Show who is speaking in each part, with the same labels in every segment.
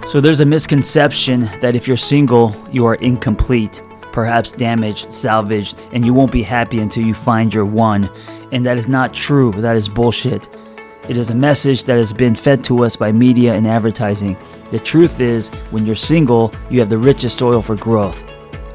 Speaker 1: So there's a misconception that if you're single, you are incomplete, perhaps damaged, salvaged, and you won't be happy until you find your one. And that is not true. That is bullshit. It is a message that has been fed to us by media and advertising. The truth is, when you're single, you have the richest soil for growth.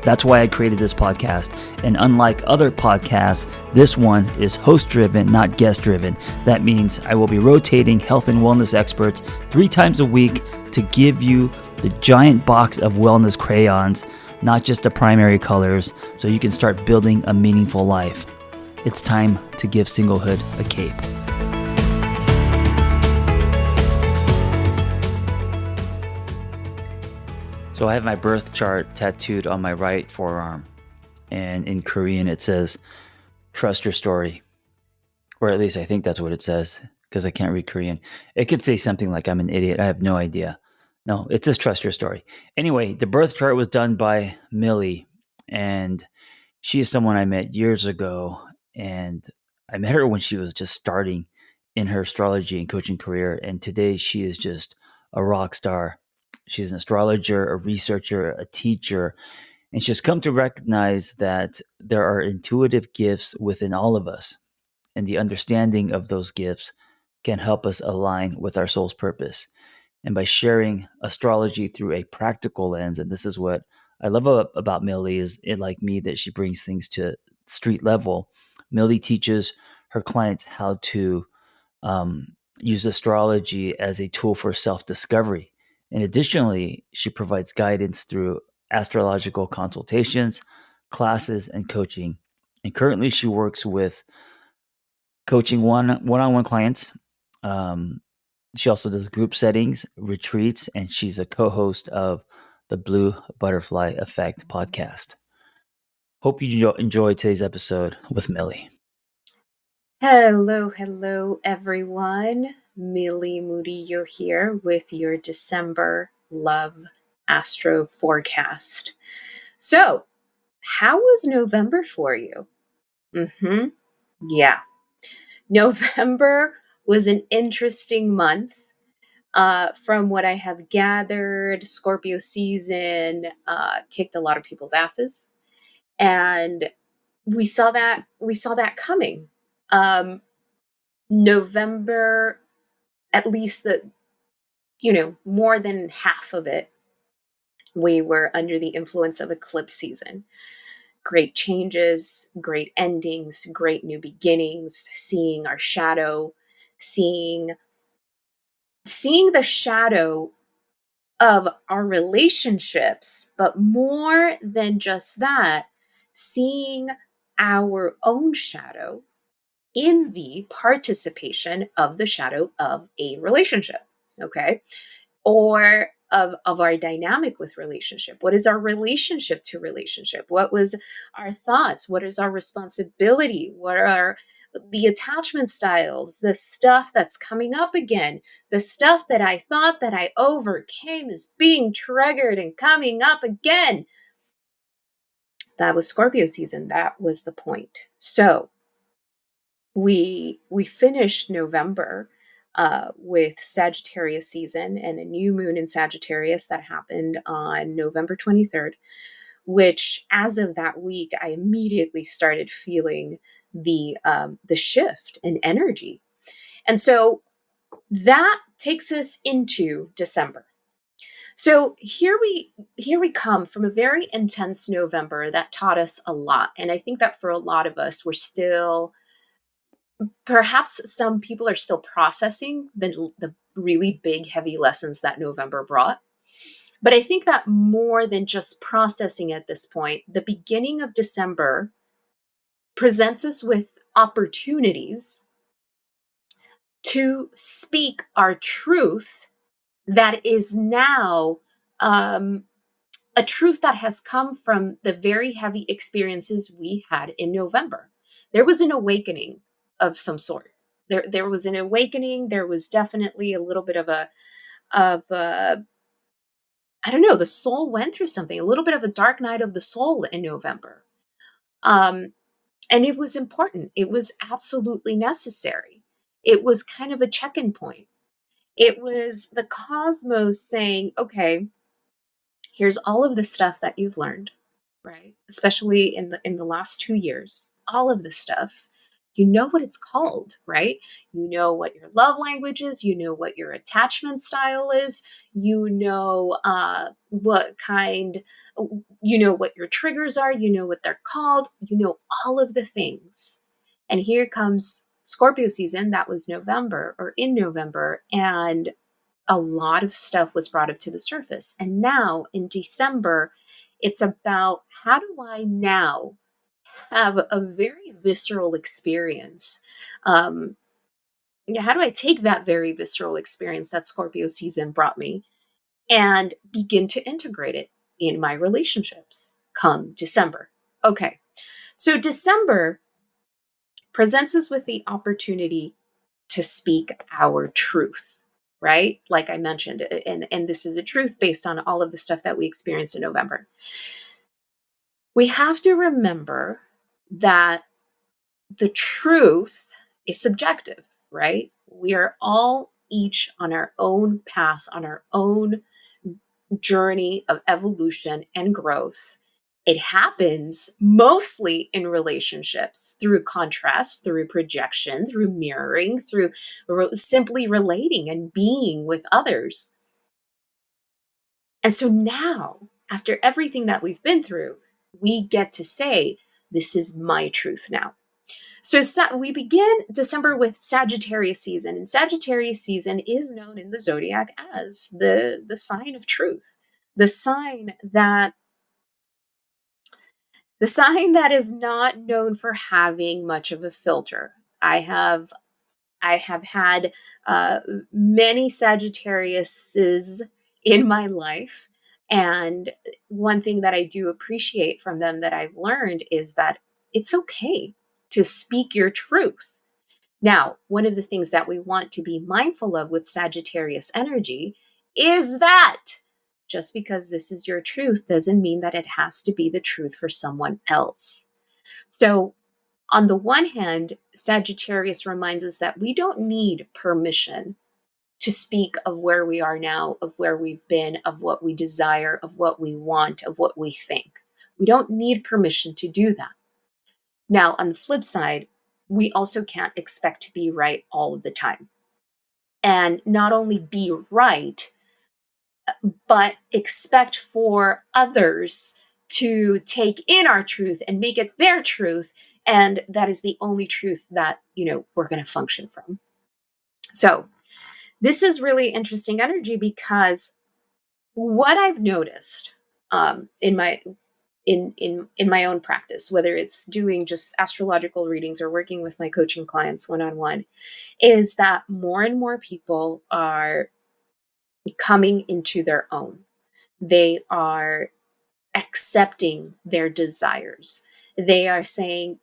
Speaker 1: That's why I created this podcast. And unlike other podcasts, this one is host-driven, not guest-driven. That means I will be rotating health and wellness experts 3 times a week to give you the giant box of wellness crayons, not just the primary colors, so you can start building a meaningful life. It's time to give singlehood a cape. So I have my birth chart tattooed on my right forearm, and in Korean it says, trust your story. Or at least I think that's what it says, because I can't read Korean. It could say something like I'm an idiot. I have no idea. No, it says trust your story. Anyway, the birth chart was done by Millie, and she is someone I met years ago, and I met her when she was just starting in her astrology and coaching career, and today she is just a rock star. She's an astrologer, a researcher, a teacher, and she's come to recognize that there are intuitive gifts within all of us, and the understanding of those gifts can help us align with our soul's purpose. And by sharing astrology through a practical lens, and this is what I love about Millie, is it like me that she brings things to street level. Millie teaches her clients how to use astrology as a tool for self-discovery. And additionally, she provides guidance through astrological consultations, classes, and coaching. And currently, she works with coaching one-on-one clients. She also does group settings, retreats, and she's a co-host of the Blue Butterfly Effect podcast. Hope you enjoy today's episode with Millie.
Speaker 2: Hello, everyone. Millie Murillo here with your December Love Astro Forecast. So, how was November for you? Yeah. November was an interesting month. From what I have gathered, Scorpio season kicked a lot of people's asses. And we saw that coming. November, at least more than half of it, we were under the influence of eclipse season. Great changes, great endings, great new beginnings, seeing our shadow, seeing the shadow of our relationships, but more than just that, seeing our own shadow in the participation of the shadow of a relationship, okay? Or of our dynamic with relationship. What is our relationship to relationship? What was our thoughts? What is our responsibility? What are the attachment styles? The stuff that's coming up again, the stuff that I thought that I overcame is being triggered and coming up again. That was Scorpio season. That was the point. So we finished November with Sagittarius season and a new moon in Sagittarius that happened on November 23rd, which as of that week, I immediately started feeling the shift in energy. And so that takes us into December. So here we come from a very intense November that taught us a lot. And I think that for a lot of us, we're still, perhaps some people are still processing the really big, heavy lessons that November brought. But I think that more than just processing at this point, the beginning of December presents us with opportunities to speak our truth that is now a truth that has come from the very heavy experiences we had in November. There was an awakening of some sort. There was an awakening. There was definitely a little bit of a I don't know, the soul went through something, a little bit of a dark night of the soul in November. And it was important. It was absolutely necessary. It was kind of a check-in point. It was the cosmos saying, okay, here's all of the stuff that you've learned, right? Especially in the last 2 years. All of this stuff. You know what it's called, right? You know what your love language is, you know what your attachment style is, you know what kind you know what your triggers are, you know what they're called, you know all of the things. And here comes Scorpio season. That was November or in November, and a lot of stuff was brought up to the surface. And now in December, it's about how do I now have a very visceral experience? Um, how do I take that very visceral experience that Scorpio season brought me and begin to integrate it in my relationships come December? Okay, so December presents us with the opportunity to speak our truth, right? Like I mentioned, and this is a truth based on all of the stuff that we experienced in November. We have to remember that the truth is subjective, right? We are all each on our own path, on our own journey of evolution and growth. It happens mostly in relationships through contrast, through projection, through mirroring, through simply relating and being with others. And so now, after everything that we've been through, we get to say, this is my truth now. So we begin December with Sagittarius season, and Sagittarius season is known in the zodiac as the sign of truth, the sign that the sign that is not known for having much of a filter. I have had uh, many Sagittariuses in my life, and one thing that I do appreciate from them that I've learned is that it's okay to speak your truth. Now, one of the things that we want to be mindful of with Sagittarius energy is that just because this is your truth doesn't mean that it has to be the truth for someone else. So, on the one hand, Sagittarius reminds us that we don't need permission to speak of where we are now, of where we've been, of what we desire, of what we want, of what we think. We don't need permission to do that. Now, on the flip side, we also can't expect to be right all of the time. And not only be right, but expect for others to take in our truth and make it their truth. And that is the only truth that, we're going to function from. So this is really interesting energy because what I've noticed in my own practice, whether it's doing just astrological readings or working with my coaching clients one-on-one, is that more and more people are coming into their own. They are accepting their desires. They are saying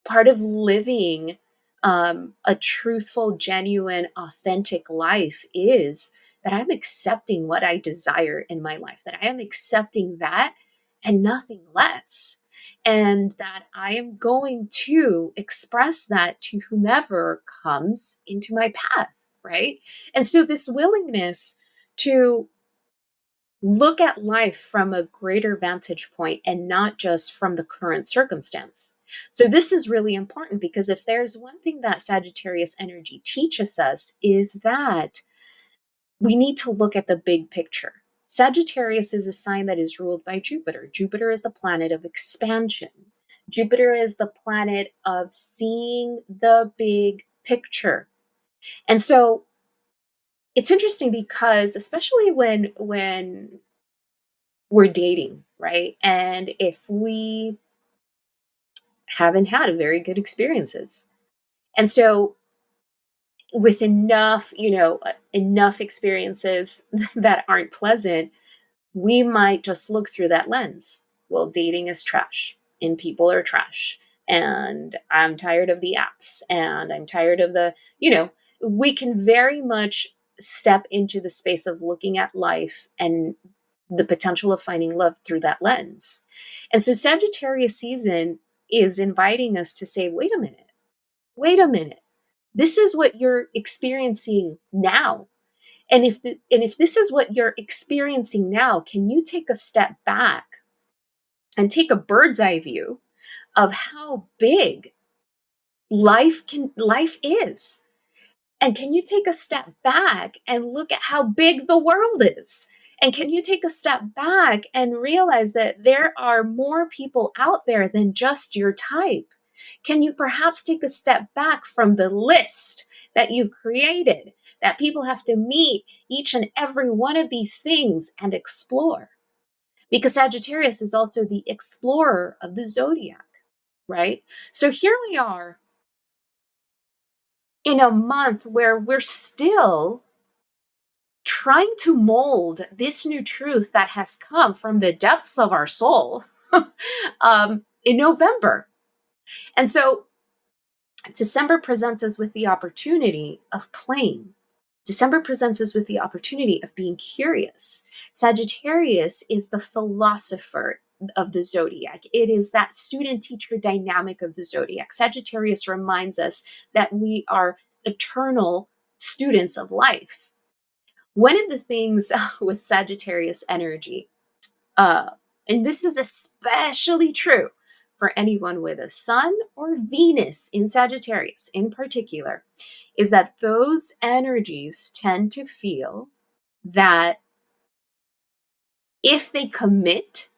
Speaker 2: part of living a truthful, genuine, authentic life is that I'm accepting what I desire in my life, that I am accepting that and nothing less. And that I am going to express that to whomever comes into my path, right? And so, this willingness to look at life from a greater vantage point and not just from the current circumstance. So this is really important because if there's one thing that Sagittarius energy teaches us is that we need to look at the big picture. Sagittarius is a sign that is ruled by Jupiter. Jupiter is the planet of expansion. Jupiter is the planet of seeing the big picture. And so it's interesting because especially when we're dating, right? And if we haven't had very good experiences. And so with enough experiences that aren't pleasant, we might just look through that lens. Well, dating is trash and people are trash. And I'm tired of the apps and I'm tired of we can very much step into the space of looking at life and the potential of finding love through that lens. And so Sagittarius season is inviting us to say, wait a minute. This is what you're experiencing now. And if this is what you're experiencing now, can you take a step back and take a bird's eye view of how big life is? And can you take a step back and look at how big the world is? And can you take a step back and realize that there are more people out there than just your type? Can you perhaps take a step back from the list that you've created, that people have to meet each and every one of these things and explore? Because Sagittarius is also the explorer of the zodiac, right? So here we are in a month where we're still trying to mold this new truth that has come from the depths of our soul in November. And so December presents us with the opportunity of playing. December presents us with the opportunity of being curious. Sagittarius is the philosopher of the zodiac. It is that student-teacher dynamic of the zodiac. Sagittarius reminds us that we are eternal students of life. One of the things with Sagittarius energy, uh, and this is especially true for anyone with a Sun or Venus in Sagittarius in particular, is that those energies tend to feel that if they commit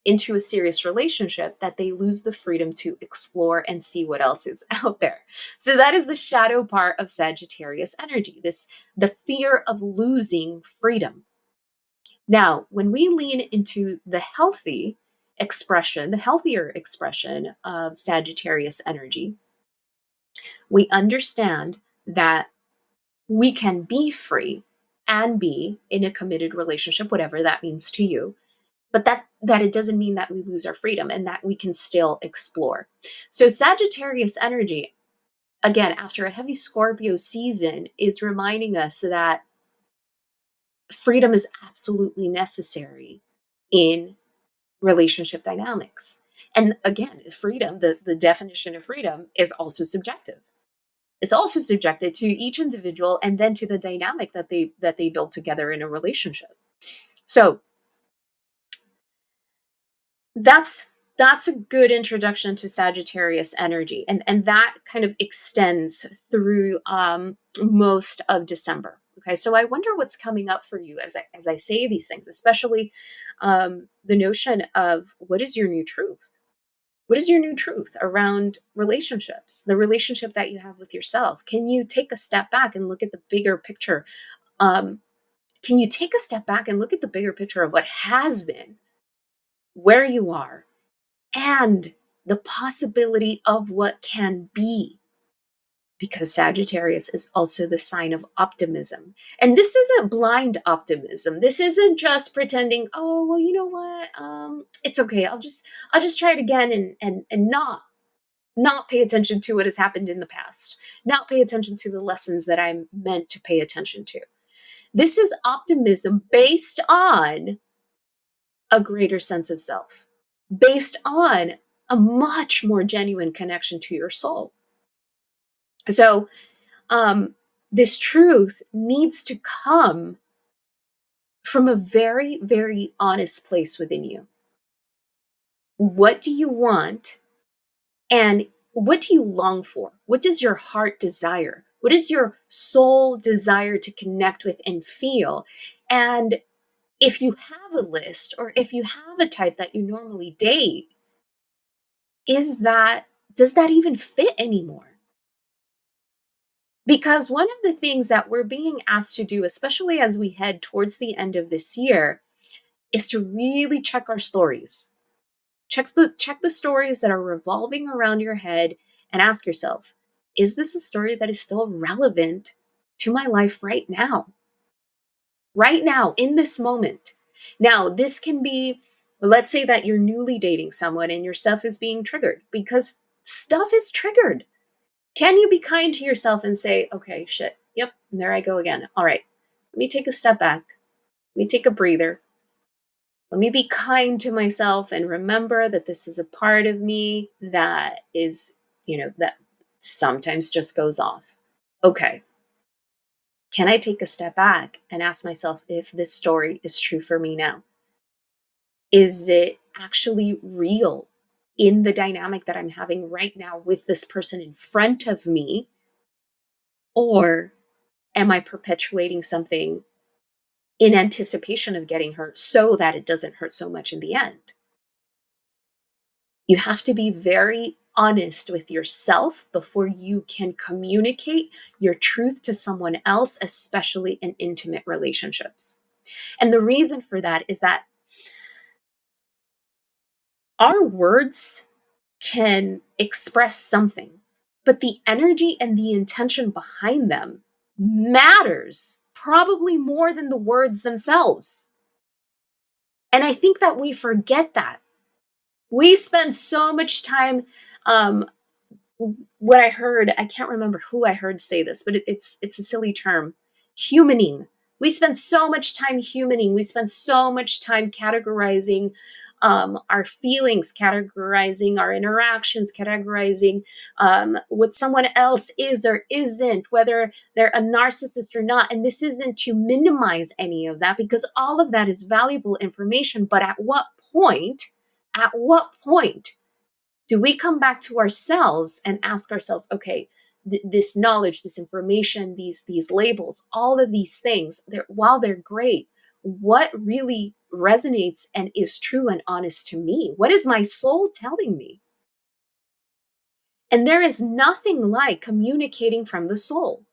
Speaker 2: into a serious relationship, that they lose the freedom to explore and see what else is out there. So that is the shadow part of Sagittarius energy, the fear of losing freedom. Now, when we lean into the healthier expression of Sagittarius energy, we understand that we can be free and be in a committed relationship, whatever that means to you, but that it doesn't mean that we lose our freedom and that we can still explore. So Sagittarius energy, again, after a heavy Scorpio season, is reminding us that freedom is absolutely necessary in relationship dynamics. And again, freedom, the definition of freedom is also subjective. It's also subjected to each individual and then to the dynamic that they build together in a relationship. So that's a good introduction to Sagittarius energy, and that kind of extends through most of December. Okay, so I wonder what's coming up for you as I say these things, especially the notion of what is your new truth. What is your new truth around relationships, the relationship that you have with yourself? Can you take a step back and look at the bigger picture? Um, can you take a step back and look at the bigger picture of what has been, where you are, and the possibility of what can be? Because Sagittarius is also the sign of optimism. And this isn't blind optimism. This isn't just pretending, oh, well, you know what? It's okay. I'll just try it again and not pay attention to what has happened in the past, not pay attention to the lessons that I'm meant to pay attention to. This is optimism based on a greater sense of self, based on a much more genuine connection to your soul. So, this truth needs to come from a very, very honest place within you. What do you want? And what do you long for? What does your heart desire? What is your soul desire to connect with and feel? And if you have a list or if you have a type that you normally date, does that even fit anymore? Because one of the things that we're being asked to do, especially as we head towards the end of this year, is to really check our stories. Check the stories that are revolving around your head and ask yourself, is this a story that is still relevant to my life right now? Right now, in this moment. Now, this can be, let's say that you're newly dating someone and your stuff is being triggered because stuff is triggered. Can you be kind to yourself and say, okay, shit, yep, there I go again. All right, let me take a step back. Let me take a breather. Let me be kind to myself and remember that this is a part of me that is, that sometimes just goes off. Okay. Can I take a step back and ask myself if this story is true for me now? Is it actually real in the dynamic that I'm having right now with this person in front of me? Or am I perpetuating something in anticipation of getting hurt so that it doesn't hurt so much in the end? You have to be very honest with yourself before you can communicate your truth to someone else, especially in intimate relationships. And the reason for that is that our words can express something, but the energy and the intention behind them matters probably more than the words themselves. And I think that we forget that. We spend so much time, um, what I heard, I can't remember who I heard say this, but it's a silly term, humaning. We spend so much time humaning. We spend so much time categorizing our feelings, categorizing our interactions, categorizing what someone else is or isn't, whether they're a narcissist or not. And this isn't to minimize any of that, because all of that is valuable information. But at what point do we come back to ourselves and ask ourselves, okay, this knowledge, this information, these labels, all of these things, while they're great, what really resonates and is true and honest to me? What is my soul telling me? And there is nothing like communicating from the soul,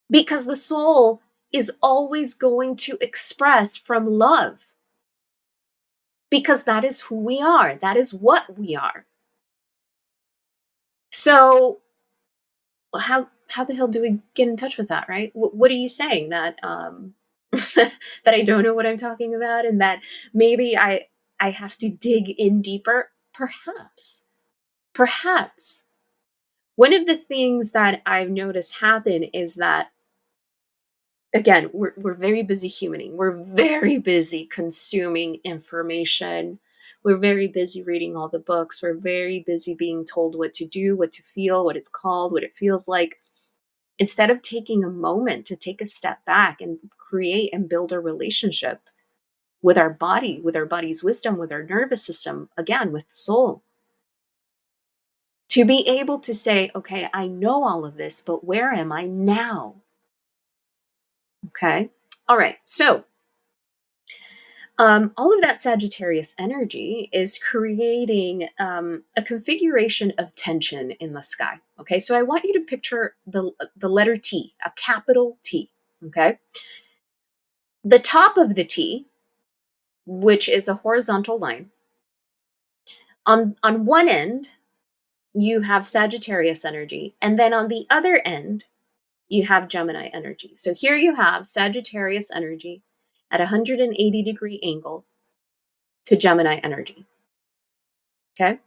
Speaker 2: because the soul is always going to express from love, because that is who we are, that is what we are. So how the hell do we get in touch with that, right? What are you saying, that that I don't know what I'm talking about, and that maybe I have to dig in deeper? Perhaps one of the things that I've noticed happen is that, again, we're very busy humaning, we're very busy consuming information, we're very busy reading all the books, we're very busy being told what to do, what to feel, what it's called, what it feels like, instead of taking a moment to take a step back and create and build a relationship with our body, with our body's wisdom, with our nervous system, again, with the soul. To be able to say, okay, I know all of this, but where am I now? Okay. All right. So, all of that Sagittarius energy is creating a configuration of tension in the sky. Okay. So, I want you to picture the letter T, a capital T. Okay. The top of the T, which is a horizontal line, on one end, you have Sagittarius energy, and then on the other end, you have Gemini energy. So here you have Sagittarius energy at a 180-degree angle to Gemini energy. Okay.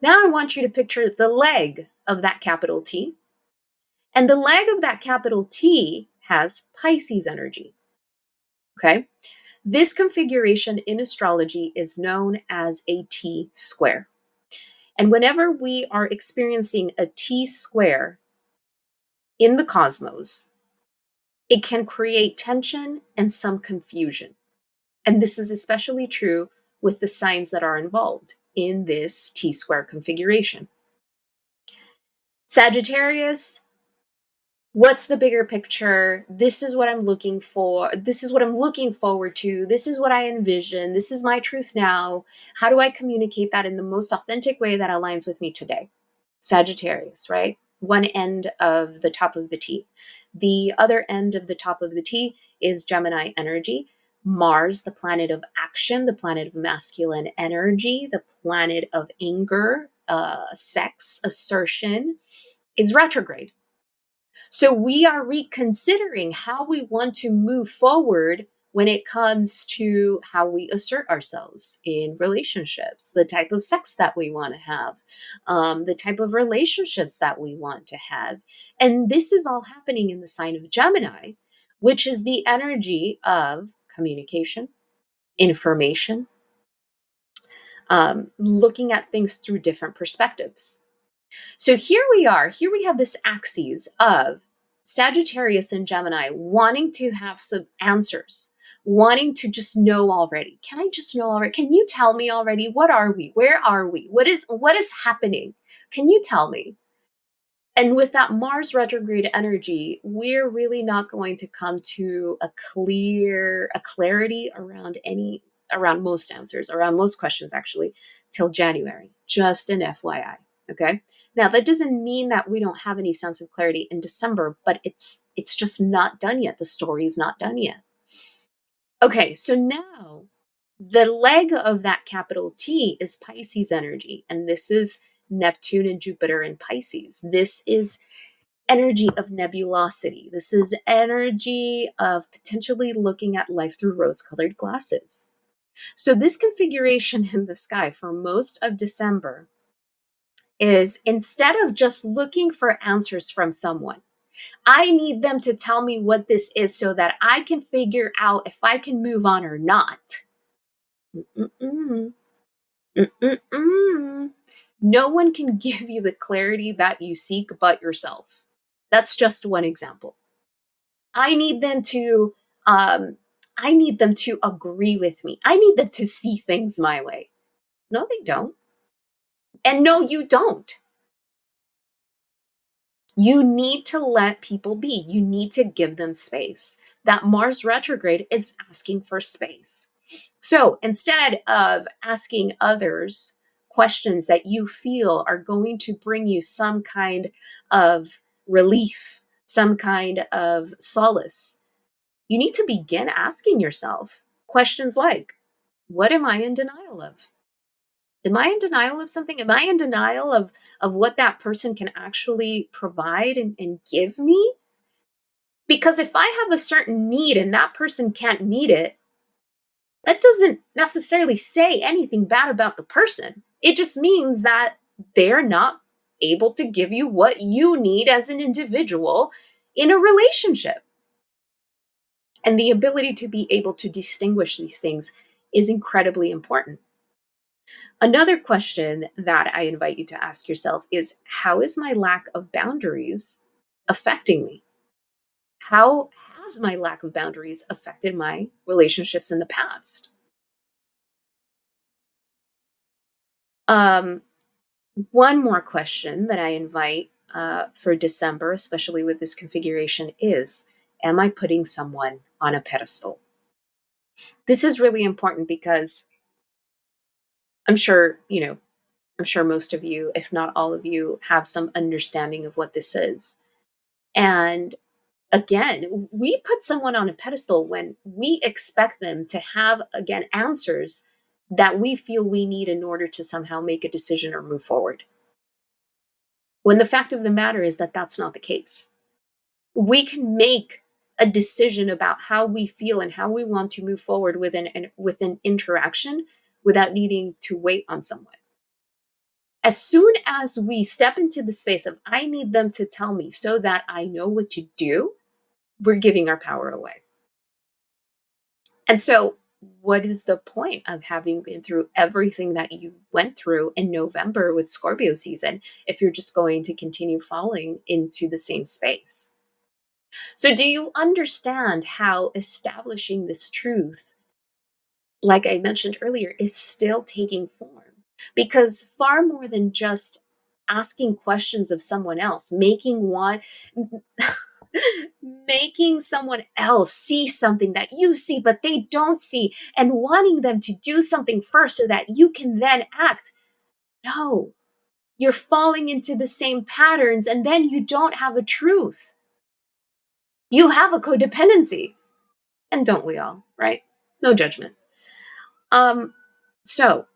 Speaker 2: Now I want you to picture the leg of that capital T. And the leg of that capital T has Pisces energy. Okay. This configuration in astrology is known as a T square. And whenever we are experiencing a T square in the cosmos, it can create tension and some confusion. And this is especially true with the signs that are involved in this T square configuration. Sagittarius, what's the bigger picture? This is what I'm looking for. This is what I'm looking forward to. This is what I envision. This is my truth now. How do I communicate that in the most authentic way that aligns with me today? Sagittarius, right? One end of the top of the T. The other end of the top of the T is Gemini energy. Mars, the planet of action, the planet of masculine energy, the planet of anger, sex, assertion, is retrograde. So we are reconsidering how we want to move forward when it comes to how we assert ourselves in relationships, the type of sex that we want to have, the type of relationships that we want to have. And this is all happening in the sign of Gemini, which is the energy of communication, information, looking at things through different perspectives. So here we are, here we have this axis of Sagittarius and Gemini wanting to have some answers, wanting to just know already. Can I just know already? Can you tell me already? What are we? Where are we? What is happening? Can you tell me? And with that Mars retrograde energy, we're really not going to come to a clarity around most answers, around most questions actually, till January. Just an FYI. Okay. Now that doesn't mean that we don't have any sense of clarity in December, but it's just not done yet. The story is not done yet. Okay, so now the leg of that capital T is Pisces energy, and this is Neptune and Jupiter in Pisces. This is energy of nebulosity. This is energy of potentially looking at life through rose-colored glasses. So this configuration in the sky for most of December is, instead of just looking for answers from someone, I need them to tell me what this is so that I can figure out if I can move on or not. Mm-mm-mm. Mm-mm-mm. No one can give you the clarity that you seek but yourself. That's just one example. I need them to um, I need them to agree with me. I need them to see things my way. No, they don't. And no, you don't. You need to let people be. You need to give them space. That Mars retrograde is asking for space. So instead of asking others questions that you feel are going to bring you some kind of relief, some kind of solace, you need to begin asking yourself questions like, what am I in denial of? Am I in denial of something? Am I in denial of what that person can actually provide and give me? Because if I have a certain need and that person can't meet it, that doesn't necessarily say anything bad about the person. It just means that they're not able to give you what you need as an individual in a relationship. And the ability to be able to distinguish these things is incredibly important. Another question that I invite you to ask yourself is, how is my lack of boundaries affecting me? How has my lack of boundaries affected my relationships in the past? Um, One more question that I invite for December, especially with this configuration, is, am I putting someone on a pedestal? This is really important because I'm sure, I'm sure most of you, if not all of you, have some understanding of what this is. And again, we put someone on a pedestal when we expect them to have, again, answers that we feel we need in order to somehow make a decision or move forward. When the fact of the matter is that that's not the case. We can make a decision about how we feel and how we want to move forward with an interaction without needing to wait on someone. As soon as we step into the space of, I need them to tell me so that I know what to do, we're giving our power away. And so, what is the point of having been through everything that you went through in November with Scorpio season if you're just going to continue falling into the same space? So, do you understand how establishing this truth, like I mentioned earlier, is still taking form? Because far more than just asking questions of someone else, making someone else see something that you see but they don't see, and wanting them to do something first so that you can then act. No, you're falling into the same patterns, and then you don't have a truth. You have a codependency. And don't we all, right? No judgment. Um, so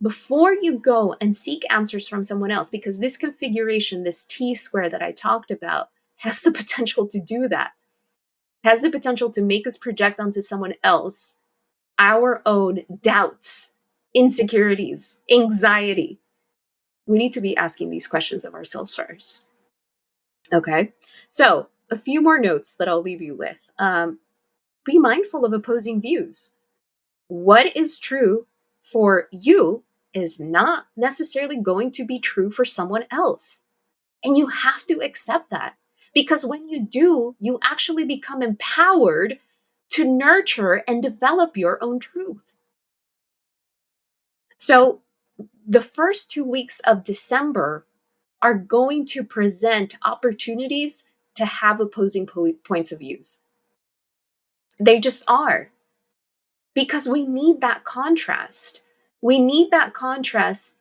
Speaker 2: before you go and seek answers from someone else, because this configuration, this T square that I talked about, has the potential to do that, has the potential to make us project onto someone else our own doubts, insecurities, anxiety. We need to be asking these questions of ourselves first. Okay. So a few more notes that I'll leave you with. Be mindful of opposing views. What is true for you is not necessarily going to be true for someone else. And you have to accept that, Because when you do, you actually become empowered to nurture and develop your own truth. So, the first 2 weeks of December are going to present opportunities to have opposing points of views. They just are, because we need that contrast. We need that contrast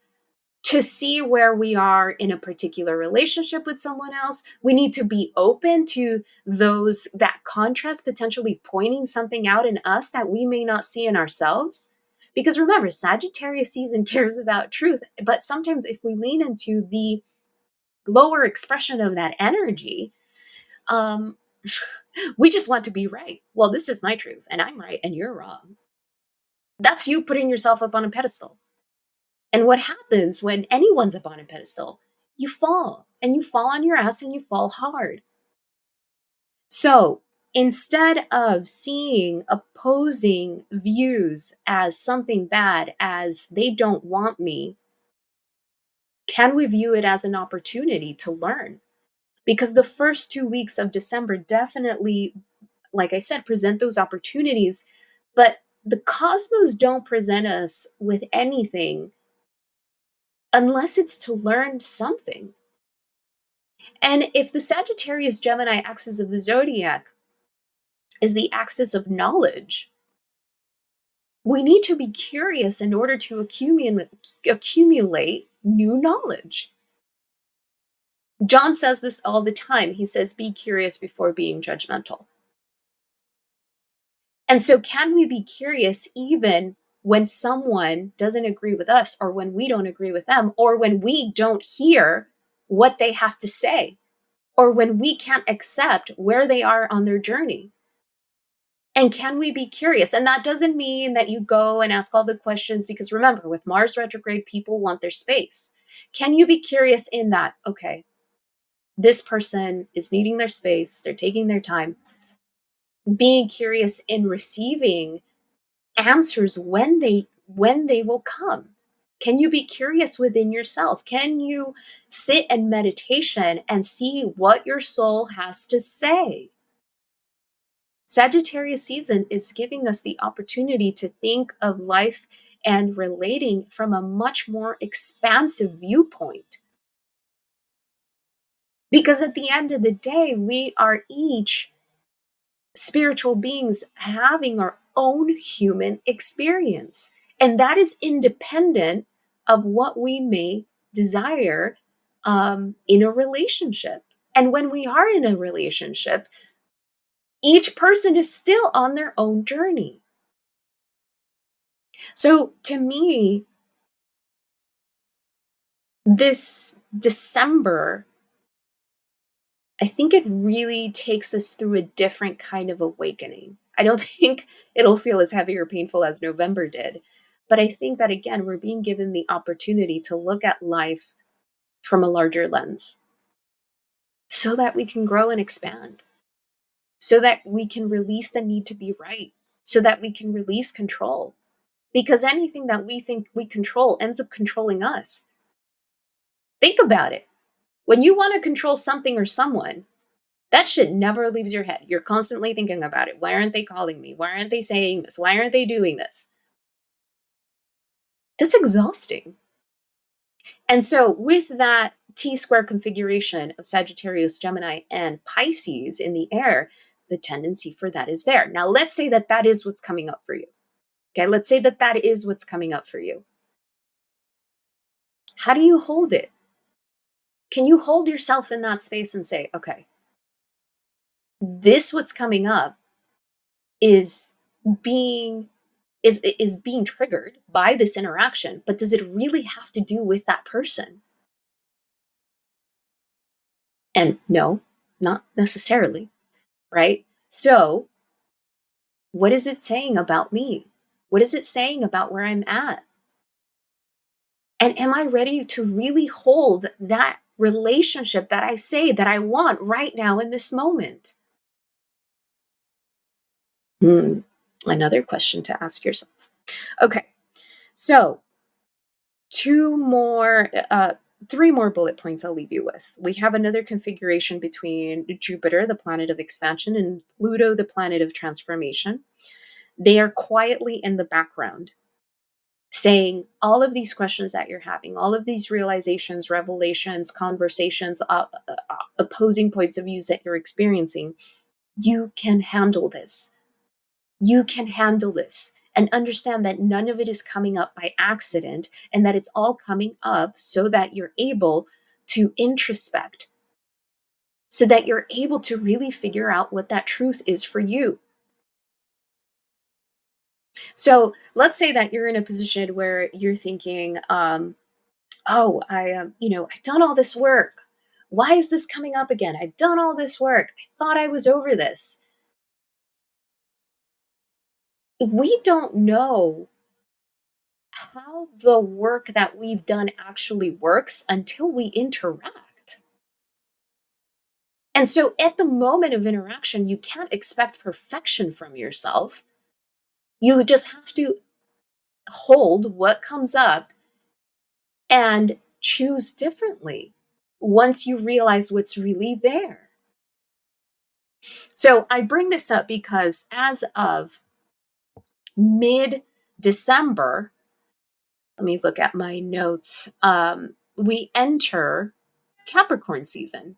Speaker 2: to see where we are in a particular relationship with someone else. We need to be open to that contrast potentially pointing something out in us that we may not see in ourselves. Because remember, Sagittarius season cares about truth, but sometimes if we lean into the lower expression of that energy, um, we just want to be right. Well, this is my truth, and I'm right, and you're wrong. That's you putting yourself up on a pedestal. And what happens when anyone's up on a pedestal? You fall, and you fall on your ass, and you fall hard. So instead of seeing opposing views as something bad, as they don't want me, can we view it as an opportunity to learn? Because the first 2 weeks of December definitely, like I said, present those opportunities, but the cosmos don't present us with anything unless it's to learn something. And if the Sagittarius Gemini axis of the zodiac is the axis of knowledge, we need to be curious in order to accumulate new knowledge. John says this all the time. He says, be curious before being judgmental. And so, can we be curious even when someone doesn't agree with us, or when we don't agree with them, or when we don't hear what they have to say, or when we can't accept where they are on their journey? And can we be curious? And that doesn't mean that you go and ask all the questions, because remember, with Mars retrograde, people want their space. Can you be curious in that, okay, this person is needing their space, they're taking their time, being curious in receiving answers when they will come? Can you be curious within yourself? Can you sit in meditation and see what your soul has to say? Sagittarius season is giving us the opportunity to think of life and relating from a much more expansive viewpoint. Because at the end of the day, we are each spiritual beings having our own human experience. And that is independent of what we may desire in a relationship. And when we are in a relationship, each person is still on their own journey. So to me, this December, I think it really takes us through a different kind of awakening. I don't think it'll feel as heavy or painful as November did. But I think that, again, we're being given the opportunity to look at life from a larger lens so that we can grow and expand, so that we can release the need to be right, so that we can release control. Because anything that we think we control ends up controlling us. Think about it. When you want to control something or someone, that shit never leaves your head. You're constantly thinking about it. Why aren't they calling me? Why aren't they saying this? Why aren't they doing this? That's exhausting. And so, with that T square configuration of Sagittarius, Gemini, and Pisces in the air, the tendency for that is there. Now, let's say that that is what's coming up for you. Okay, let's say that that is what's coming up for you. How do you hold it? Can you hold yourself in that space and say, okay, this what's coming up is being is being triggered by this interaction, but does it really have to do with that person? And no, not necessarily, right? So, what is it saying about me? What is it saying about where I'm at? And am I ready to really hold that relationship that I say that I want right now in this moment? Another question to ask yourself. Okay, so two more three more bullet points I'll leave you with. We have another configuration between Jupiter, the planet of expansion, and Pluto, the planet of transformation. They are quietly in the background saying all of these questions that you're having, all of these realizations, revelations, conversations, opposing points of views that you're experiencing. You can handle this. You can handle this. And understand that none of it is coming up by accident, and that it's all coming up so that you're able to introspect, so that you're able to really figure out what that truth is for you. So let's say that you're in a position where you're thinking, oh, I've done all this work. Why is this coming up again? I've done all this work. I thought I was over this. We don't know how the work that we've done actually works until we interact. And so at the moment of interaction, you can't expect perfection from yourself. You just have to hold what comes up and choose differently once you realize what's really there. So I bring this up because as of mid December, let me look at my notes. We enter Capricorn season.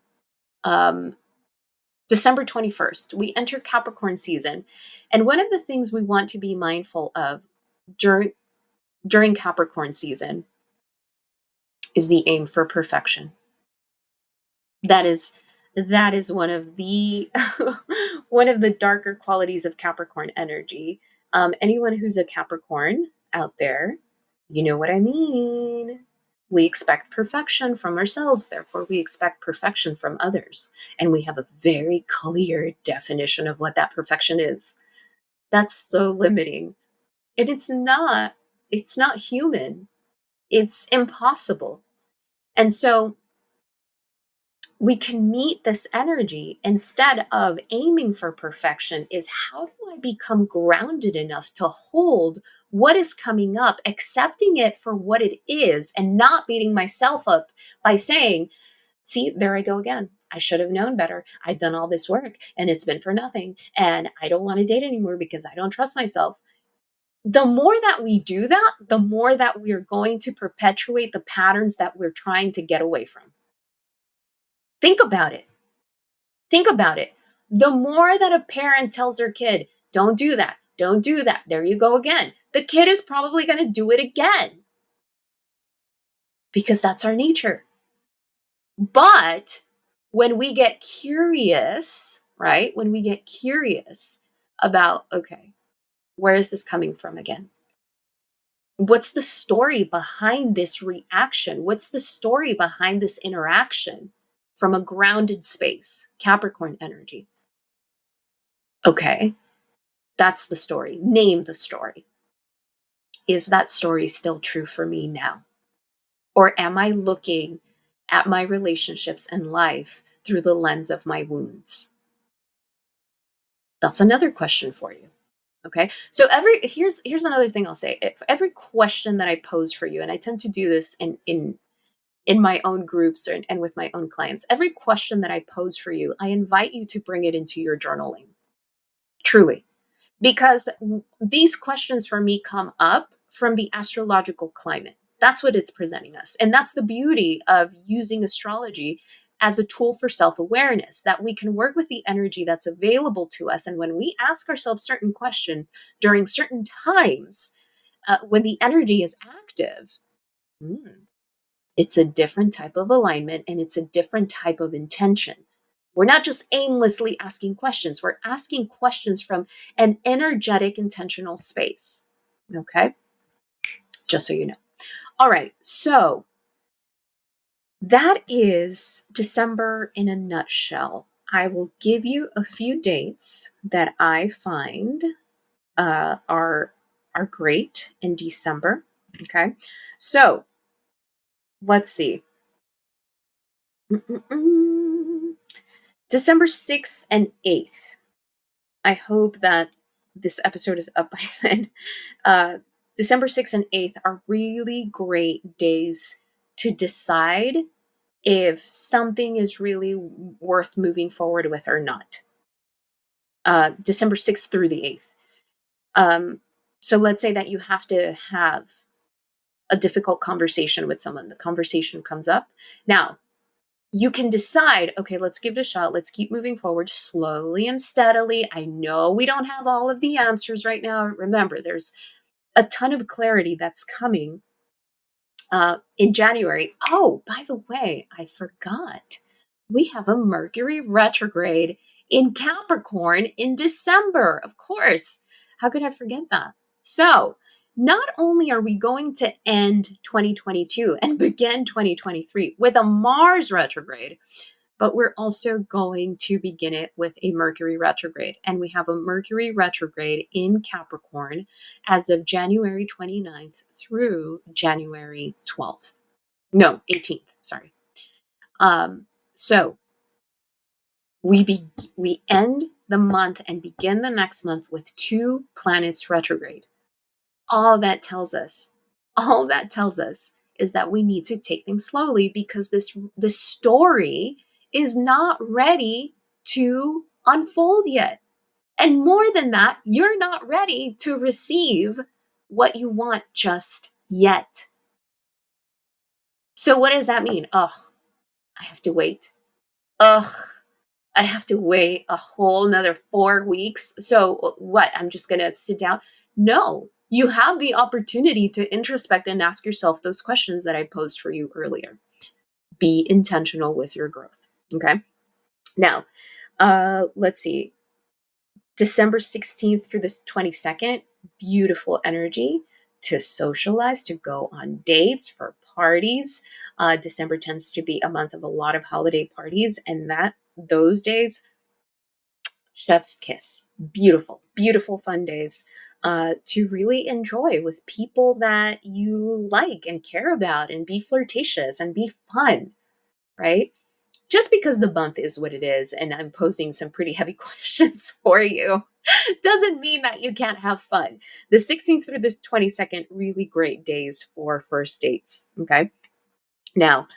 Speaker 2: December 21st, we enter Capricorn season. And one of the things we want to be mindful of during Capricorn season is the aim for perfection. That is one of the one of the darker qualities of Capricorn energy. Anyone who's a Capricorn out there, you know what I mean. We expect perfection from ourselves, therefore we expect perfection from others, and we have a very clear definition of what that perfection is. That's so limiting, and it's not human. It's impossible. And so we can meet this energy instead of aiming for perfection is, how do I become grounded enough to hold what is coming up, accepting it for what it is, and not beating myself up by saying, see, there I go again. I should have known better. I've done all this work and it's been for nothing. And I don't want to date anymore because I don't trust myself. The more that we do that, the more that we're going to perpetuate the patterns that we're trying to get away from. Think about it. Think about it. The more that a parent tells their kid, don't do that, don't do that, there you go again, the kid is probably going to do it again because that's our nature. But when we get curious, right? When we get curious about, okay, where is this coming from again? What's the story behind this reaction? What's the story behind this interaction from a grounded space? Capricorn energy. Okay, that's the story. Name the story. Is that story still true for me now? Or am I looking at my relationships and life through the lens of my wounds? That's another question for you. Okay. So here's another thing I'll say. Every question that I pose for you, and I tend to do this in my own groups and with my own clients, every question that I pose for you, I invite you to bring it into your journaling. Truly. Because these questions for me come up from the astrological climate. That's what it's presenting us. And that's the beauty of using astrology as a tool for self-awareness, that we can work with the energy that's available to us. And when we ask ourselves certain questions during certain times, when the energy is active, it's a different type of alignment and it's a different type of intention. We're not just aimlessly asking questions. We're asking questions from an energetic, intentional space. Okay? Just so you know. All right. So that is December in a nutshell. I will give you a few dates that I find are great in December. Okay. So let's see. December 6th and 8th. I hope that this episode is up by then. December 6th and 8th are really great days to decide if something is really worth moving forward with or not. December 6th through the 8th. So let's say that you have to have a difficult conversation with someone. The conversation comes up. Now, you can decide, okay, let's give it a shot. Let's keep moving forward slowly and steadily. I know we don't have all of the answers right now. Remember, there's a ton of clarity that's coming in January. Oh, by the way, I forgot. We have a Mercury retrograde in Capricorn in December. Of course. How could I forget that? So, not only are we going to end 2022 and begin 2023 with a Mars retrograde, but we're also going to begin it with a Mercury retrograde. And we have a Mercury retrograde in Capricorn as of January 29th through January 12th. No, 18th, sorry. So we end the month and begin the next month with 2 planets retrograde. All that tells us is that we need to take things slowly because this story is not ready to unfold yet. And more than that, you're not ready to receive what you want just yet. So what does that mean? Ugh, I have to wait. Ugh, I have to wait a whole another 4 weeks. So what? I'm just going to sit down? No, you have the opportunity to introspect and ask yourself those questions that I posed for you earlier. Be intentional with your growth. Okay. Now, let's see. December 16th through the 22nd, beautiful energy to socialize, to go on dates, for parties. December tends to be a month of a lot of holiday parties, and those days, chef's kiss. Beautiful, beautiful, fun days to really enjoy with people that you like and care about, and be flirtatious and be fun, right? Just because the month is what it is, and I'm posing some pretty heavy questions for you, doesn't mean that you can't have fun. The 16th through the 22nd, really great days for first dates. Okay. Now,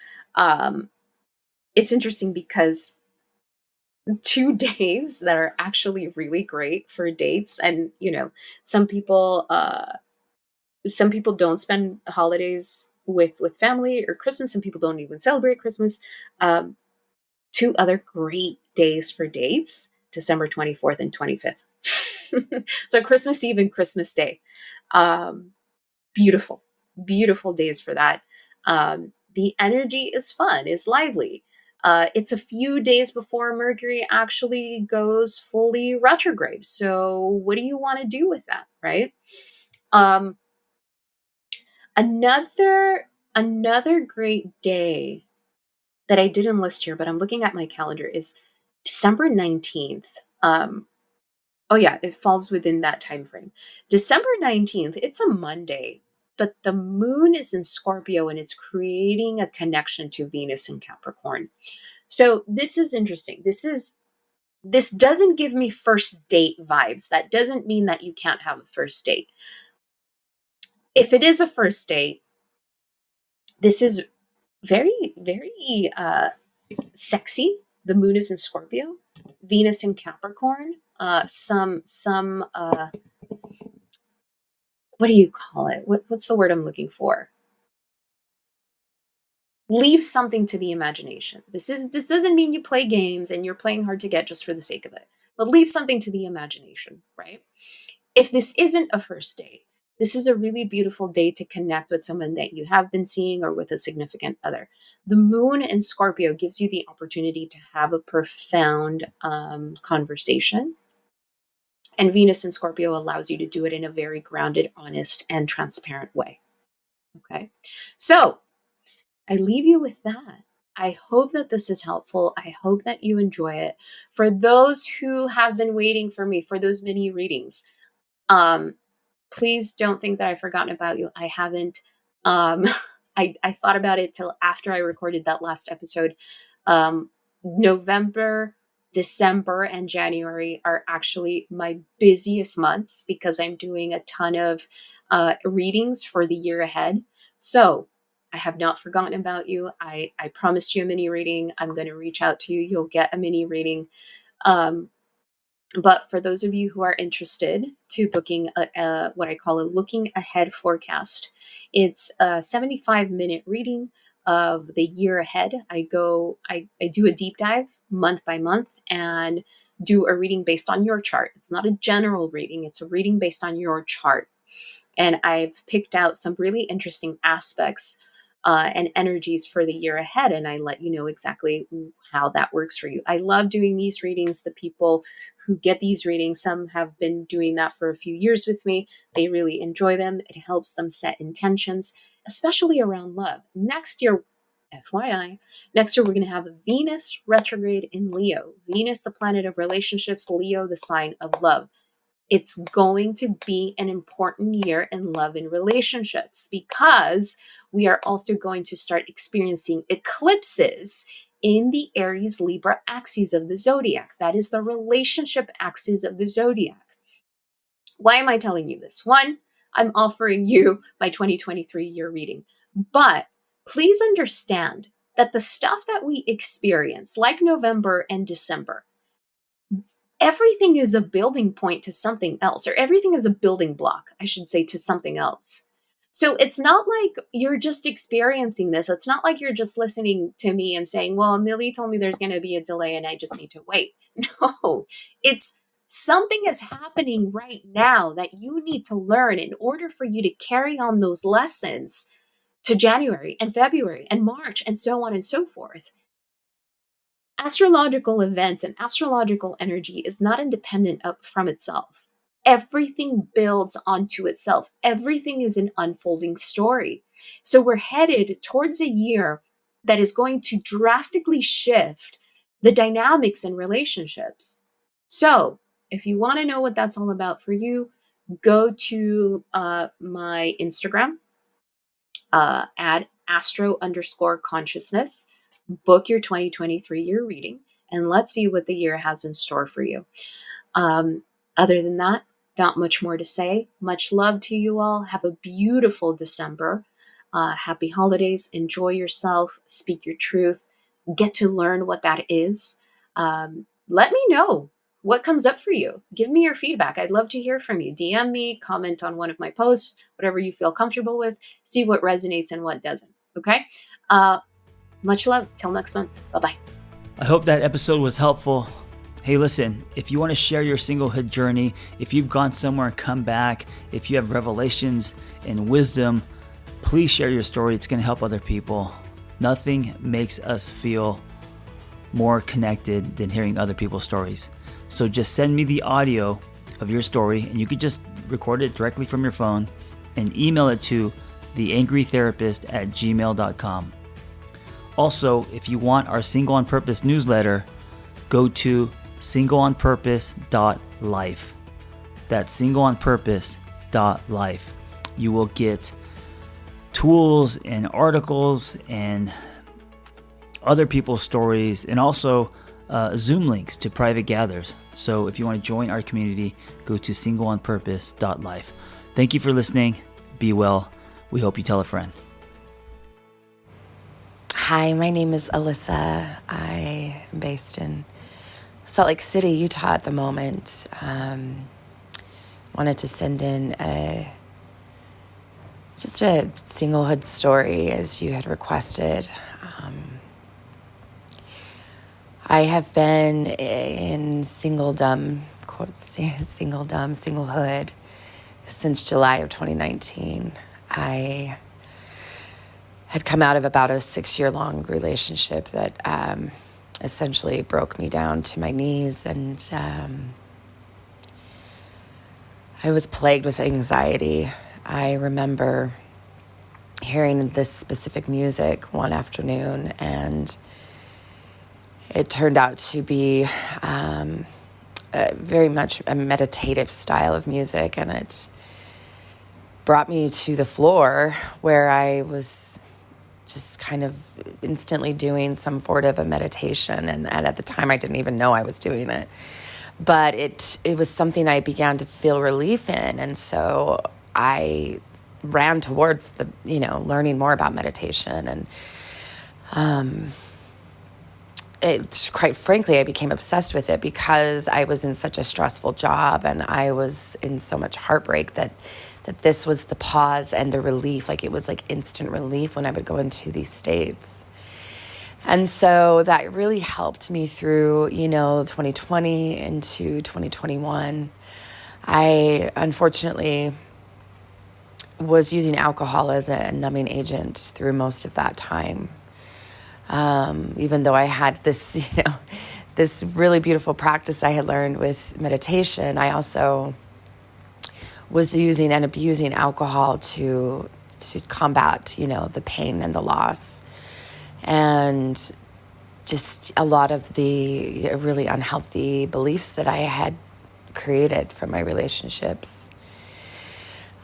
Speaker 2: it's interesting because 2 days that are actually really great for dates, and some people don't spend holidays with family or Christmas. Some people don't even celebrate Christmas. 2 other great days for dates: December 24th and 25th. So Christmas Eve and Christmas Day. Beautiful, beautiful days for that. The energy is fun, is lively. It's a few days before Mercury actually goes fully retrograde. So what do you want to do with that, right? Another great day that I didn't list here, but I'm looking at my calendar, is December 19th. Oh yeah, it falls within that time frame. December 19th, it's a Monday, but the moon is in Scorpio and it's creating a connection to Venus in Capricorn. So this is interesting. This doesn't give me first date vibes. That doesn't mean that you can't have a first date. If it is a first date, this is very, very sexy. The moon is in Scorpio, Venus in Capricorn. Some what do you call it? What's the word I'm looking for? Leave something to the imagination. This doesn't mean you play games and you're playing hard to get just for the sake of it, but leave something to the imagination, right? If this isn't a first date, this is a really beautiful day to connect with someone that you have been seeing, or with a significant other. The moon in Scorpio gives you the opportunity to have a profound conversation. And Venus in Scorpio allows you to do it in a very grounded, honest, and transparent way. Okay. So I leave you with that. I hope that this is helpful. I hope that you enjoy it. For those who have been waiting for me for those mini readings, please don't think that I've forgotten about you. I haven't. I thought about it till after I recorded that last episode. November, December, and January are actually my busiest months because I'm doing a ton of readings for the year ahead. So I have not forgotten about you. I promised you a mini reading. I'm going to reach out to you. You'll get a mini reading. Um, but for those of you who are interested to booking what I call a looking ahead forecast, it's a 75-minute reading of the year ahead. I do a deep dive month by month and do a reading based on your chart. It's not a general reading, it's a reading based on your chart. And I've picked out some really interesting aspects and energies for the year ahead. And I let you know exactly how that works for you. I love doing these readings. The people who get these readings, some have been doing that for a few years with me. They really enjoy them. It helps them set intentions, especially around love. Next year, FYI, next year we're going to have Venus retrograde in Leo. Venus, the planet of relationships, Leo, the sign of love. It's going to be an important year in love and relationships because we are also going to start experiencing eclipses in the Aries Libra axis of the zodiac. That is the relationship axis of the zodiac. Why am I telling you this? One, I'm offering you my 2023 year reading, but please understand that the stuff that we experience, like November and December, everything is a building point to something else, or everything is a building block, I should say, to something else. So it's not like you're just experiencing this. It's not like you're just listening to me and saying, well, Millie told me there's going to be a delay and I just need to wait. No, it's something is happening right now that you need to learn in order for you to carry on those lessons to January and February and March and so on and so forth. Astrological events and astrological energy is not independent from itself. Everything builds onto itself. Everything is an unfolding story. So we're headed towards a year that is going to drastically shift the dynamics in relationships. So if you want to know what that's all about for you, go to my Instagram, add astro_consciousness, book your 2023 year reading, and let's see what the year has in store for you. Other than that, not much more to say. Much love to you all. Have a beautiful December. Happy holidays. Enjoy yourself. Speak your truth. Get to learn what that is. Let me know what comes up for you. Give me your feedback. I'd love to hear from you. DM me, comment on one of my posts, whatever you feel comfortable with. See what resonates and what doesn't. Okay? Much love. Till next month. Bye-bye.
Speaker 1: I hope that episode was helpful. Hey, listen, if you want to share your singlehood journey, if you've gone somewhere and come back, if you have revelations and wisdom, please share your story. It's going to help other people. Nothing makes us feel more connected than hearing other people's stories. So just send me the audio of your story, and you could just record it directly from your phone and email it to theangrytherapist@gmail.com. Also, if you want our Single on Purpose newsletter, go to singleonpurpose.life. That's singleonpurpose.life. You will get tools and articles and other people's stories, and also Zoom links to private gathers. So if you want to join our community, go to singleonpurpose.life. Thank you for listening. Be well. We hope you tell a friend.
Speaker 3: Hi, my name is Alyssa. I am based in Salt Lake City, Utah at the moment. Wanted to send in just a singlehood story as you had requested. I have been in singledom, quotes, singlehood since July of 2019. I had come out of about a 6-year-long relationship that essentially broke me down to my knees, and I was plagued with anxiety. I remember hearing this specific music one afternoon, and it turned out to be very much a meditative style of music, and it brought me to the floor where I was just kind of instantly doing some sort of a meditation. And at the time, I didn't even know I was doing it. But it was something I began to feel relief in. And so I ran towards the, learning more about meditation. And quite frankly, I became obsessed with it because I was in such a stressful job and I was in so much heartbreak that this was the pause and the relief. Like, it was like instant relief when I would go into these states. And so that really helped me through, 2020 into 2021. I unfortunately was using alcohol as a numbing agent through most of that time. Even though I had this, this really beautiful practice I had learned with meditation, I also was using and abusing alcohol to combat, the pain and the loss. And just a lot of the really unhealthy beliefs that I had created from my relationships.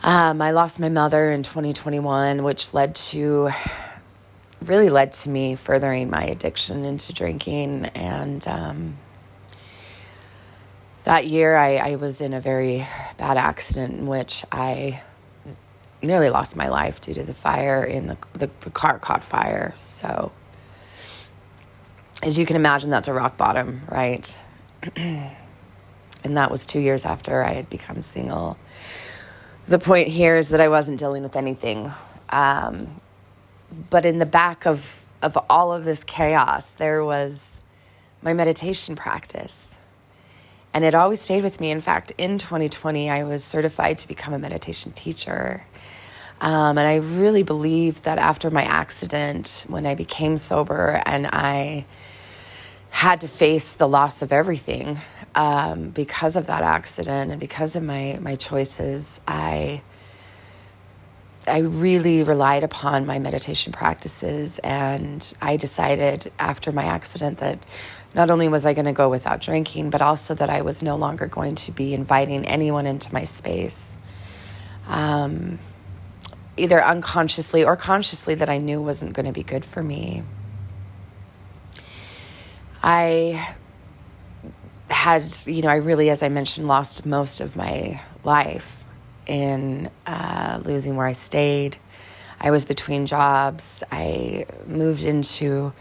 Speaker 3: I lost my mother in 2021, which led to me furthering my addiction into drinking. And that year I was in a very bad accident in which I nearly lost my life due to the fire the car caught fire. So as you can imagine, that's a rock bottom, right? And that was 2 years after I had become single. The point here is that I wasn't dealing with anything. But in the back of all of this chaos, there was my meditation practice. And it always stayed with me. In fact, in 2020, I was certified to become a meditation teacher. And I really believed that after my accident, when I became sober and I had to face the loss of everything because of that accident and because of my choices, I really relied upon my meditation practices. And I decided after my accident that not only was I going to go without drinking, but also that I was no longer going to be inviting anyone into my space, either unconsciously or consciously, that I knew wasn't going to be good for me. I had, I really, as I mentioned, lost most of my life in losing where I stayed. I was between jobs. I moved into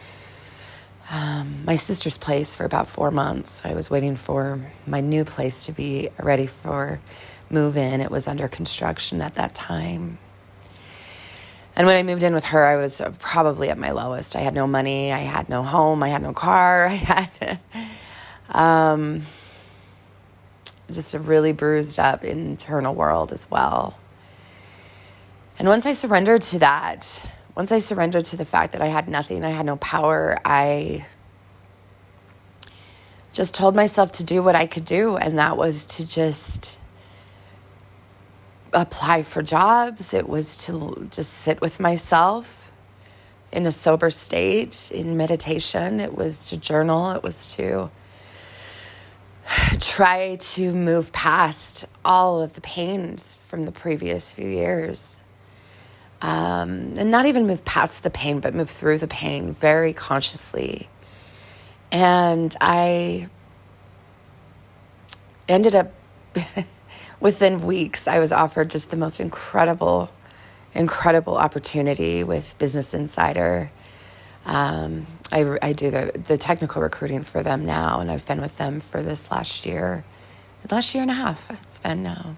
Speaker 3: my sister's place for about 4 months. I was waiting for my new place to be ready for move-in. It was under construction at that time. And when I moved in with her, I was probably at my lowest. I had no money. I had no home. I had no car. I had just a really bruised up internal world as well. And once I surrendered to that, once I surrendered to the fact that I had nothing, I had no power, I just told myself to do what I could do. And that was to just apply for jobs. It was to just sit with myself in a sober state in meditation. It was to journal. It was to try to move past all of the pains from the previous few years. And not even move past the pain, but move through the pain very consciously. And I ended up, within weeks, I was offered just the most incredible opportunity with Business Insider. I do the technical recruiting for them now, and I've been with them for this last year and a half it's been now.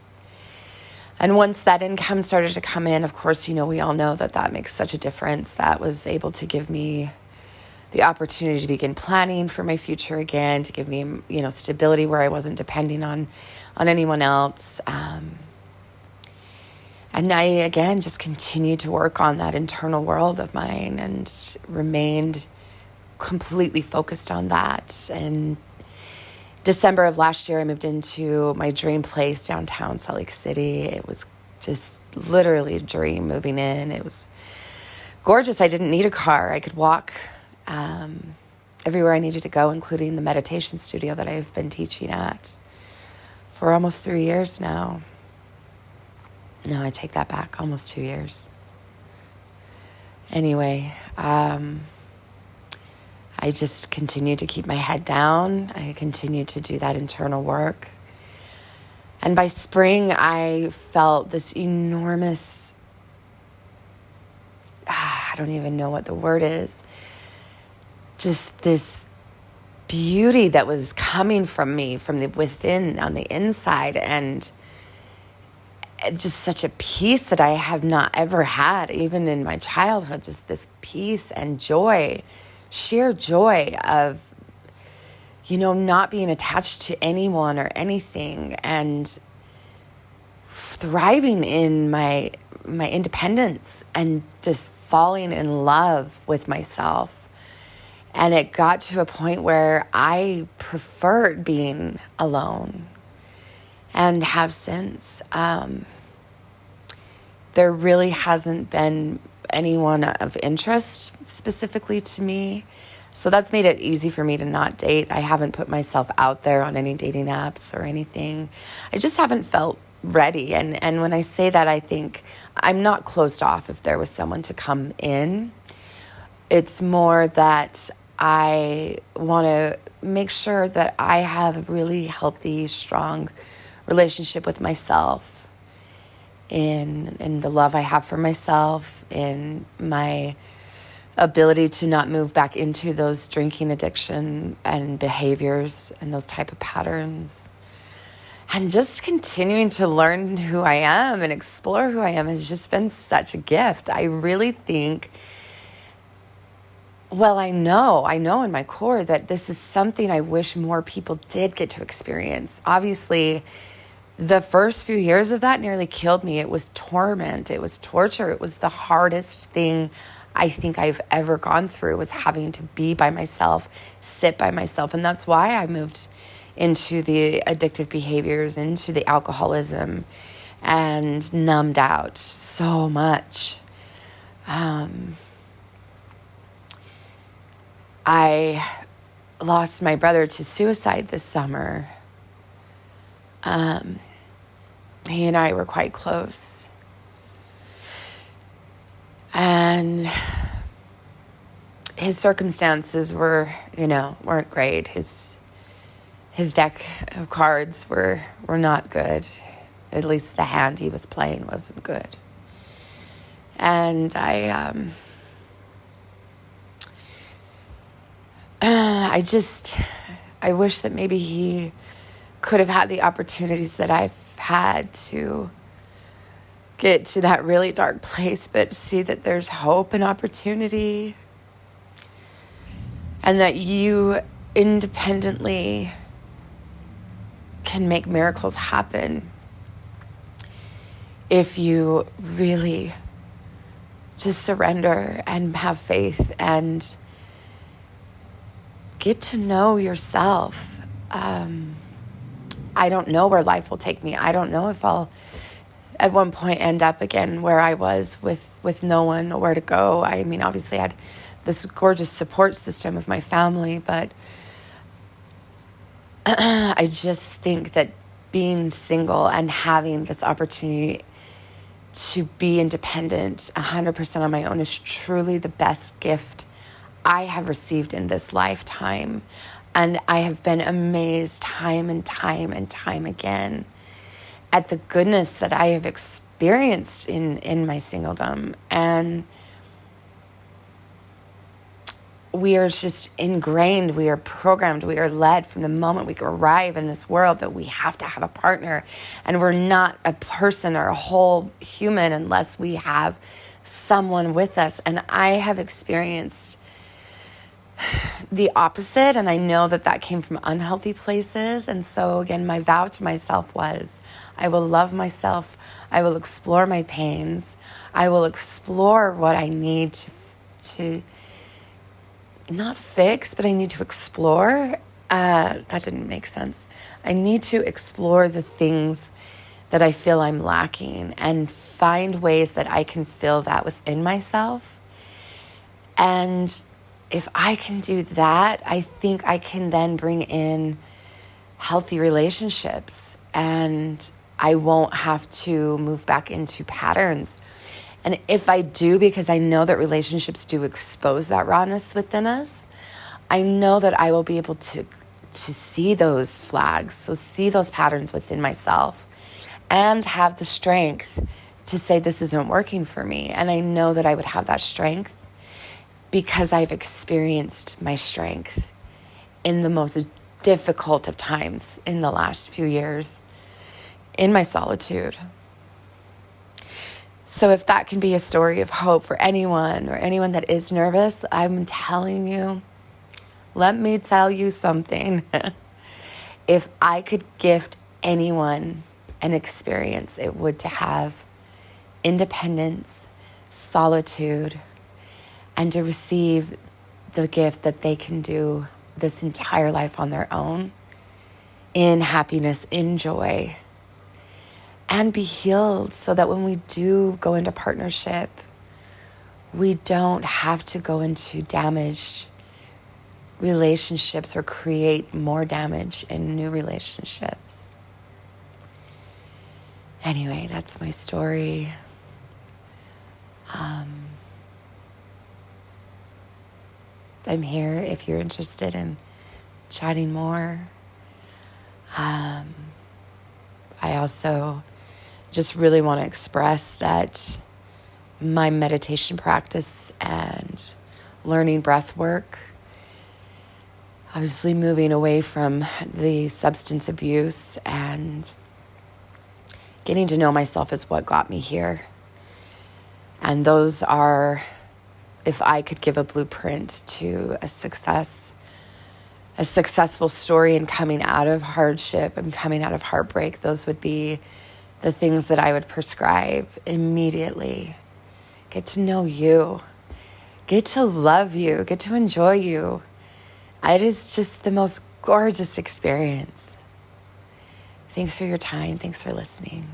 Speaker 3: And once that income started to come in, of course, we all know that makes such a difference. That was able to give me the opportunity to begin planning for my future again, to give me, stability where I wasn't depending on anyone else. And I, again, just continued to work on that internal world of mine and remained completely focused on that. And December of last year, I moved into my dream place downtown Salt Lake City. It was just literally a dream moving in. It was gorgeous. I didn't need a car. I could walk everywhere I needed to go, including the meditation studio that I've been teaching at for almost 3 years now. No, I take that back, almost 2 years. Anyway, I just continued to keep my head down. I continued to do that internal work. And by spring, I felt this enormous I don't even know what the word is, just this beauty that was coming from me, from the within, on the inside, and just such a peace that I have not ever had, even in my childhood, just this peace and joy, sheer joy of, not being attached to anyone or anything, and thriving in my independence and just falling in love with myself. And it got to a point where I preferred being alone, and have since. There really hasn't been anyone of interest specifically to me. So that's made it easy for me to not date. I haven't put myself out there on any dating apps or anything. I just haven't felt ready. And when I say that, I think I'm not closed off if there was someone to come in. It's more that I want to make sure that I have a really healthy, strong relationship with myself, in the love I have for myself, in my ability to not move back into those drinking addiction and behaviors and those type of patterns. And just continuing to learn who I am and explore who I am has just been such a gift. I really think, I know in my core that this is something I wish more people did get to experience. Obviously, the first few years of that nearly killed me. It was torment. It was torture. It was the hardest thing I think I've ever gone through, was having to be by myself, sit by myself. And that's why I moved into the addictive behaviors, into the alcoholism, and numbed out so much. I lost my brother to suicide this summer. He and I were quite close. And his circumstances weren't great. His deck of cards were not good. At least the hand he was playing wasn't good. And I wish that maybe he could have had the opportunities that I've had to get to that really dark place, but see that there's hope and opportunity, and that you independently can make miracles happen if you really just surrender and have faith and get to know yourself. I don't know where life will take me. I don't know if I'll at one point end up again where I was with no one or where to go. I mean, obviously I had this gorgeous support system of my family, but I just think that being single and having this opportunity to be independent 100% on my own is truly the best gift I have received in this lifetime. And I have been amazed time and time and time again at the goodness that I have experienced in my singledom. And we are just ingrained, we are programmed, we are led from the moment we arrive in this world that we have to have a partner. And we're not a person or a whole human unless we have someone with us. And I have experienced the opposite, and I know that came from unhealthy places. And so again, my vow to myself was, I will love myself, I will explore my pains, I will explore what I need to not fix, but I need to explore. That didn't make sense. I need to explore the things that I feel I'm lacking and find ways that I can fill that within myself. And if I can do that, I think I can then bring in healthy relationships, and I won't have to move back into patterns. And if I do, because I know that relationships do expose that rawness within us, I know that I will be able to see those flags, so see those patterns within myself, and have the strength to say this isn't working for me. And I know that I would have that strength because I've experienced my strength in the most difficult of times in the last few years in my solitude. So if that can be a story of hope for anyone or anyone that is nervous, I'm telling you, let me tell you something. If I could gift anyone an experience, it would to have independence, solitude, and to receive the gift that they can do this entire life on their own, in happiness, in joy, and be healed, so that when we do go into partnership, we don't have to go into damaged relationships or create more damage in new relationships. Anyway, that's my story. I'm here if you're interested in chatting more. I also just really want to express that my meditation practice and learning breath work, obviously moving away from the substance abuse and getting to know myself is what got me here. And those are, if I could give a blueprint to a successful story in coming out of hardship and coming out of heartbreak, those would be the things that I would prescribe immediately. Get to know you. Get to love you. Get to enjoy you. It is just the most gorgeous experience. Thanks for your time. Thanks for listening.